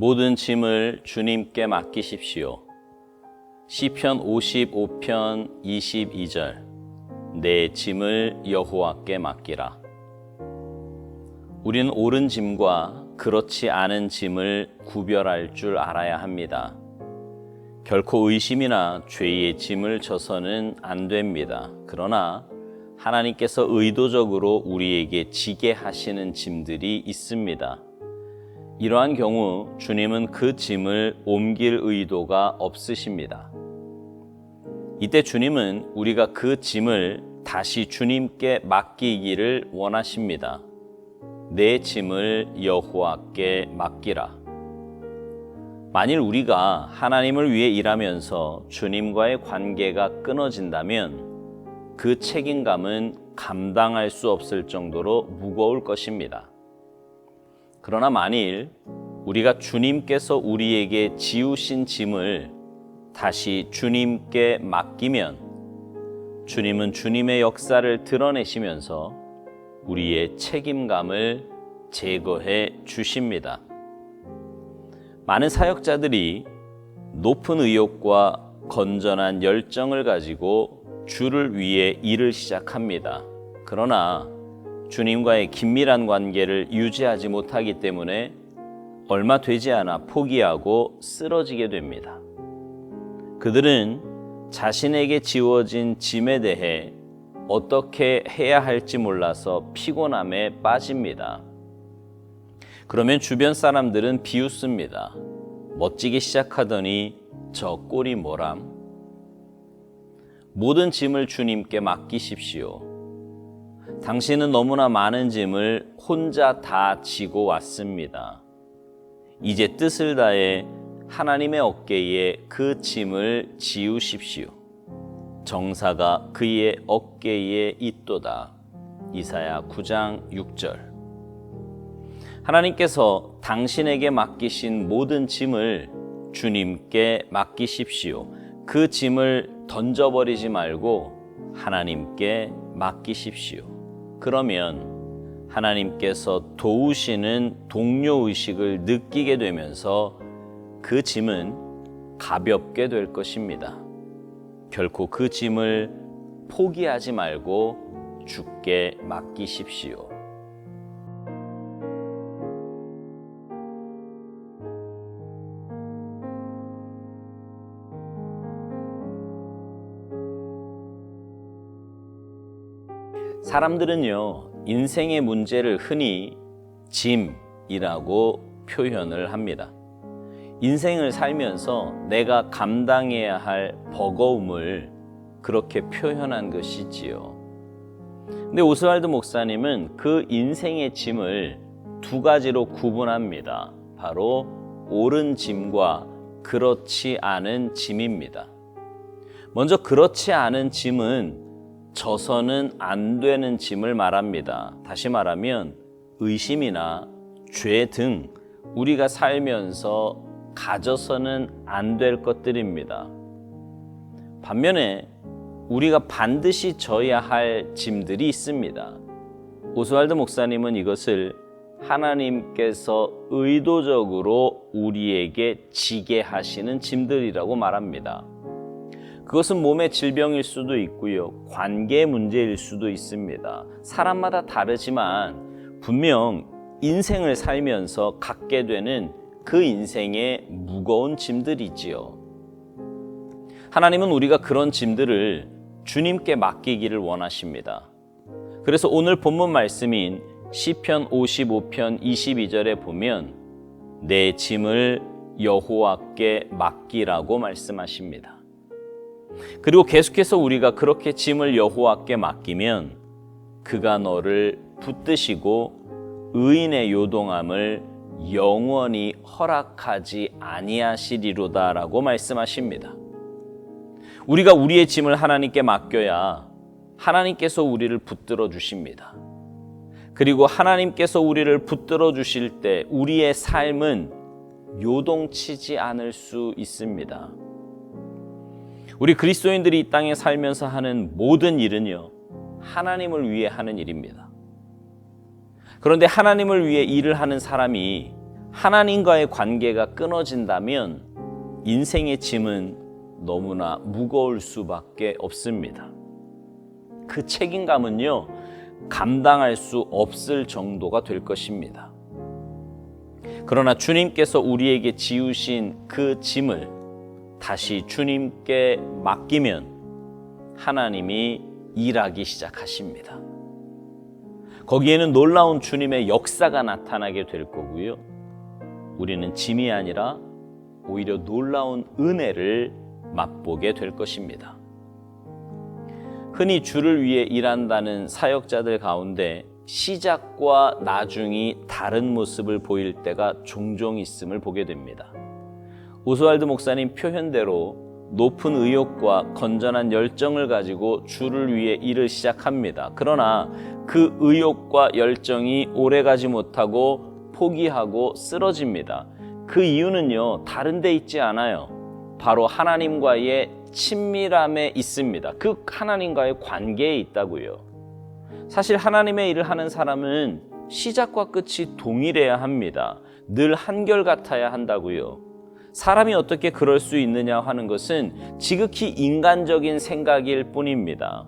모든 짐을 주님께 맡기십시오. 시편 55편 22절. 내 짐을 여호와께 맡기라. 우리는 옳은 짐과 그렇지 않은 짐을 구별할 줄 알아야 합니다. 결코 의심이나 죄의 짐을 져서는 안 됩니다. 그러나 하나님께서 의도적으로 우리에게 지게 하시는 짐들이 있습니다. 이러한 경우 주님은 그 짐을 옮길 의도가 없으십니다. 이때 주님은 우리가 그 짐을 다시 주님께 맡기기를 원하십니다. 내 짐을 여호와께 맡기라. 만일 우리가 하나님을 위해 일하면서 주님과의 관계가 끊어진다면 그 책임감은 감당할 수 없을 정도로 무거울 것입니다. 그러나 만일 우리가 주님께서 우리에게 지우신 짐을 다시 주님께 맡기면 주님은 주님의 역사를 드러내시면서 우리의 책임감을 제거해 주십니다. 많은 사역자들이 높은 의욕과 건전한 열정을 가지고 주를 위해 일을 시작합니다. 그러나 주님과의 긴밀한 관계를 유지하지 못하기 때문에 얼마 되지 않아 포기하고 쓰러지게 됩니다. 그들은 자신에게 지워진 짐에 대해 어떻게 해야 할지 몰라서 피곤함에 빠집니다. 그러면 주변 사람들은 비웃습니다. 멋지게 시작하더니 저 꼴이 뭐람? 모든 짐을 주님께 맡기십시오. 당신은 너무나 많은 짐을 혼자 다 지고 왔습니다. 이제 뜻을 다해 하나님의 어깨에 그 짐을 지우십시오. 정사가 그의 어깨에 있도다. 이사야 9장 6절. 하나님께서 당신에게 맡기신 모든 짐을 주님께 맡기십시오. 그 짐을 던져버리지 말고 하나님께 맡기십시오. 그러면 하나님께서 도우시는 동료의식을 느끼게 되면서 그 짐은 가볍게 될 것입니다. 결코 그 짐을 포기하지 말고 주께 맡기십시오. 사람들은요, 인생의 문제를 흔히 짐이라고 표현을 합니다. 인생을 살면서 내가 감당해야 할 버거움을 그렇게 표현한 것이지요. 근데 오스왈드 목사님은 그 인생의 짐을 두 가지로 구분합니다. 바로 옳은 짐과 그렇지 않은 짐입니다. 먼저 그렇지 않은 짐은 져서는 안 되는 짐을 말합니다. 다시 말하면 의심이나 죄 등 우리가 살면서 가져서는 안 될 것들입니다. 반면에 우리가 반드시 져야 할 짐들이 있습니다. 오스왈드 목사님은 이것을 하나님께서 의도적으로 우리에게 지게 하시는 짐들이라고 말합니다. 그것은 몸의 질병일 수도 있고요, 관계 문제일 수도 있습니다. 사람마다 다르지만 분명 인생을 살면서 갖게 되는 그 인생의 무거운 짐들이지요. 하나님은 우리가 그런 짐들을 주님께 맡기기를 원하십니다. 그래서 오늘 본문 말씀인 시편 55편 22절에 보면 내 짐을 여호와께 맡기라고 말씀하십니다. 그리고 계속해서 우리가 그렇게 짐을 여호와께 맡기면 그가 너를 붙드시고 의인의 요동함을 영원히 허락하지 아니하시리로다라고 말씀하십니다. 우리가 우리의 짐을 하나님께 맡겨야 하나님께서 우리를 붙들어 주십니다. 그리고 하나님께서 우리를 붙들어 주실 때 우리의 삶은 요동치지 않을 수 있습니다. 우리 그리스도인들이 이 땅에 살면서 하는 모든 일은요, 하나님을 위해 하는 일입니다. 그런데 하나님을 위해 일을 하는 사람이 하나님과의 관계가 끊어진다면 인생의 짐은 너무나 무거울 수밖에 없습니다. 그 책임감은요, 감당할 수 없을 정도가 될 것입니다. 그러나 주님께서 우리에게 지우신 그 짐을 다시 주님께 맡기면 하나님이 일하기 시작하십니다. 거기에는 놀라운 주님의 역사가 나타나게 될 거고요. 우리는 짐이 아니라 오히려 놀라운 은혜를 맛보게 될 것입니다. 흔히 주를 위해 일한다는 사역자들 가운데 시작과 나중이 다른 모습을 보일 때가 종종 있음을 보게 됩니다. 오스왈드 목사님 표현대로 높은 의욕과 건전한 열정을 가지고 주를 위해 일을 시작합니다. 그러나 그 의욕과 열정이 오래가지 못하고 포기하고 쓰러집니다. 그 이유는요, 다른 데 있지 않아요. 바로 하나님과의 친밀함에 있습니다. 그 하나님과의 관계에 있다고요. 사실 하나님의 일을 하는 사람은 시작과 끝이 동일해야 합니다. 늘 한결같아야 한다고요. 사람이 어떻게 그럴 수 있느냐 하는 것은 지극히 인간적인 생각일 뿐입니다.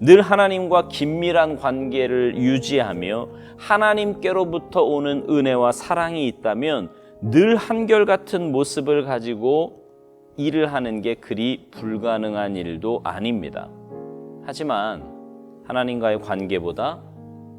늘 하나님과 긴밀한 관계를 유지하며 하나님께로부터 오는 은혜와 사랑이 있다면 늘 한결같은 모습을 가지고 일을 하는 게 그리 불가능한 일도 아닙니다. 하지만 하나님과의 관계보다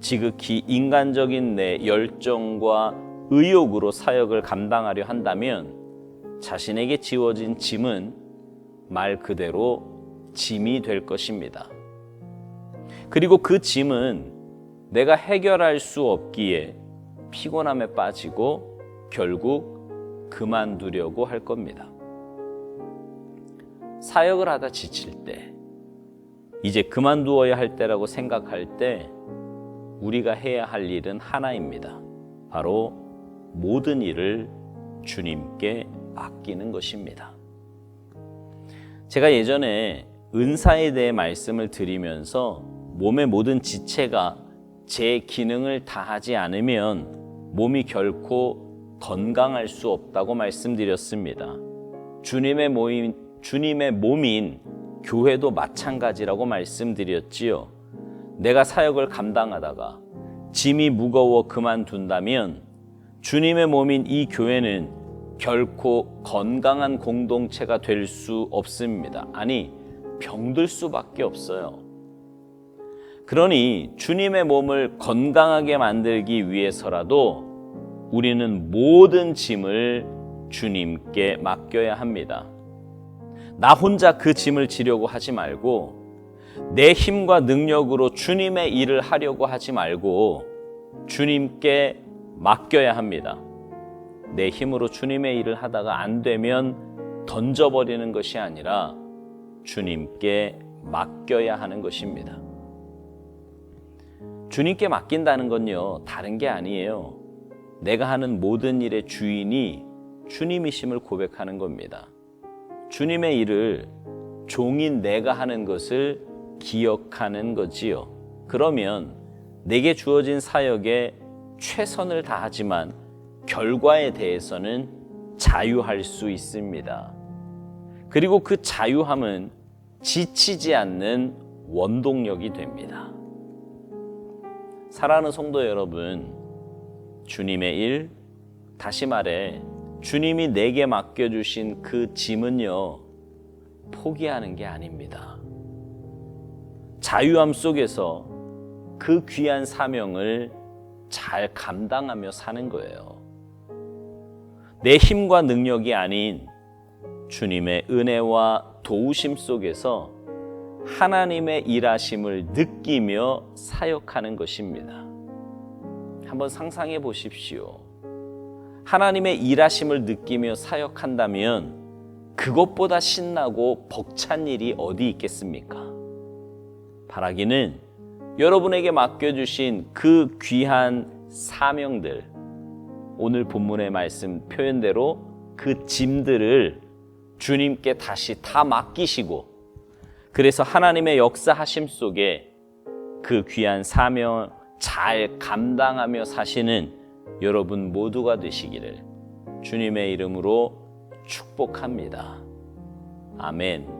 지극히 인간적인 내 열정과 의욕으로 사역을 감당하려 한다면 자신에게 지워진 짐은 말 그대로 짐이 될 것입니다. 그리고 그 짐은 내가 해결할 수 없기에 피곤함에 빠지고 결국 그만두려고 할 겁니다. 사역을 하다 지칠 때, 이제 그만두어야 할 때라고 생각할 때 우리가 해야 할 일은 하나입니다. 바로 모든 일을 주님께 맡기는 것입니다. 제가 예전에 은사에 대해 말씀을 드리면서 몸의 모든 지체가 제 기능을 다하지 않으면 몸이 결코 건강할 수 없다고 말씀드렸습니다. 주님의 몸인 교회도 마찬가지라고 말씀드렸지요. 내가 사역을 감당하다가 짐이 무거워 그만둔다면 주님의 몸인 이 교회는 결코 건강한 공동체가 될 수 없습니다. 아니, 병들 수밖에 없어요. 그러니 주님의 몸을 건강하게 만들기 위해서라도 우리는 모든 짐을 주님께 맡겨야 합니다. 나 혼자 그 짐을 지려고 하지 말고 내 힘과 능력으로 주님의 일을 하려고 하지 말고 주님께 맡겨야 합니다. 내 힘으로 주님의 일을 하다가 안 되면 던져버리는 것이 아니라 주님께 맡겨야 하는 것입니다. 주님께 맡긴다는 건요, 다른 게 아니에요. 내가 하는 모든 일의 주인이 주님이심을 고백하는 겁니다. 주님의 일을 종인 내가 하는 것을 기억하는 거지요. 그러면 내게 주어진 사역에 최선을 다하지만 결과에 대해서는 자유할 수 있습니다. 그리고 그 자유함은 지치지 않는 원동력이 됩니다. 사랑하는 성도 여러분, 주님의 일, 다시 말해 주님이 내게 맡겨주신 그 짐은요, 포기하는 게 아닙니다. 자유함 속에서 그 귀한 사명을 잘 감당하며 사는 거예요. 내 힘과 능력이 아닌 주님의 은혜와 도우심 속에서 하나님의 일하심을 느끼며 사역하는 것입니다. 한번 상상해 보십시오. 하나님의 일하심을 느끼며 사역한다면 그것보다 신나고 벅찬 일이 어디 있겠습니까? 바라기는 여러분에게 맡겨주신 그 귀한 사명들, 오늘 본문의 말씀 표현대로 그 짐들을 주님께 다시 다 맡기시고, 그래서 하나님의 역사하심 속에 그 귀한 사명 잘 감당하며 사시는 여러분 모두가 되시기를 주님의 이름으로 축복합니다. 아멘.